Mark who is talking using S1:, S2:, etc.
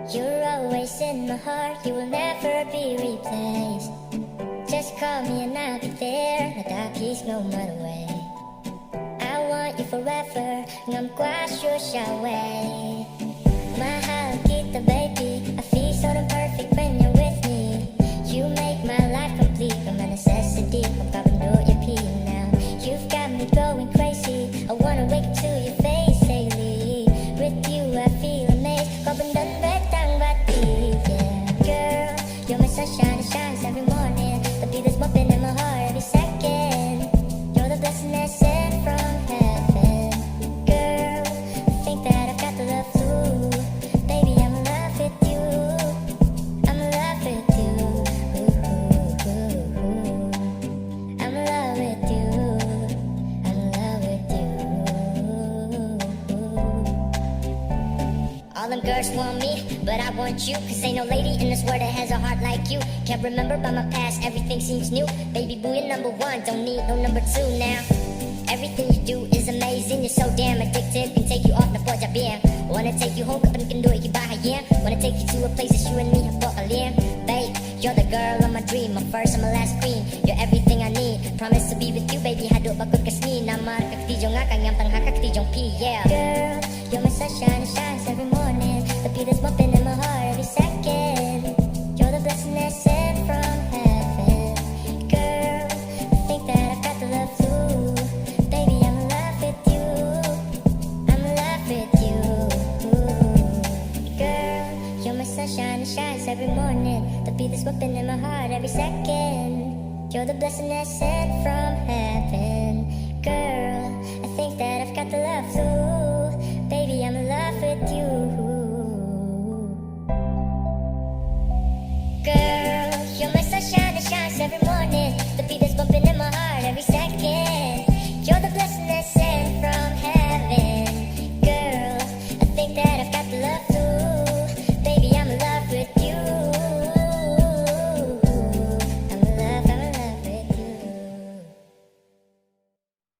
S1: You're always in my heart, you will never be replaced. Just call me and I'll be there, nagkakis no matter way. I want you forever, ngam kwa siya way. Mahal kita baby, I feel so damn perfect when you're with me. You make my life complete, I'm a necessity, magpapanuot your pee now. You've got me going crazy, I wanna wake up to your face daily. With you I feel amazed, kabundan betang bati, yeah. Girl, you're my sunshine, it shines every morning. The beat is bumping in my heart every second. You're the blessing that's sent from heaven. Girl, I think that I've got the love too. Baby, I'm in love with you. I'm in love with you. I'm in love with you. I'm in love with you. All them girls want me, but I want you. Cause ain't no lady in this world that has a heart like you. Can't remember about my past, everything seems new. Baby boo, you're number one, don't need no number two now. Everything you do is amazing, you're so damn addictive. Can take you off the porch, wanna take you home, kapag can do it, you buy yeah. Wanna take you to a place that you and me have bought a babe, you're the girl of my dream, my first and my last queen. You're everything I need, promise to be with you, baby. Hadot bakod kasni, naman kaktidyong nga, kanyang tanghak kaktidyong P, yeah. Girl, you're my sunshine, it shines every morning. The beat is bumping in my heart every second. You're the blessing that's sent from heaven. Girl, I think that I've got the love too. Baby, I'm in love with you. I'm in love with you. Girl, you're my sunshine, it shines every morning. The beat is bumping in my heart every second. You're the blessing that's sent from heaven. Girl, I think that I've got the love too. Baby, I'm in love with you. Girl, you're my sunshine that shines every morning. The beat is bumping in my heart every second. You're the blessing that's sent from heaven. Girl, I think that I've got the love too.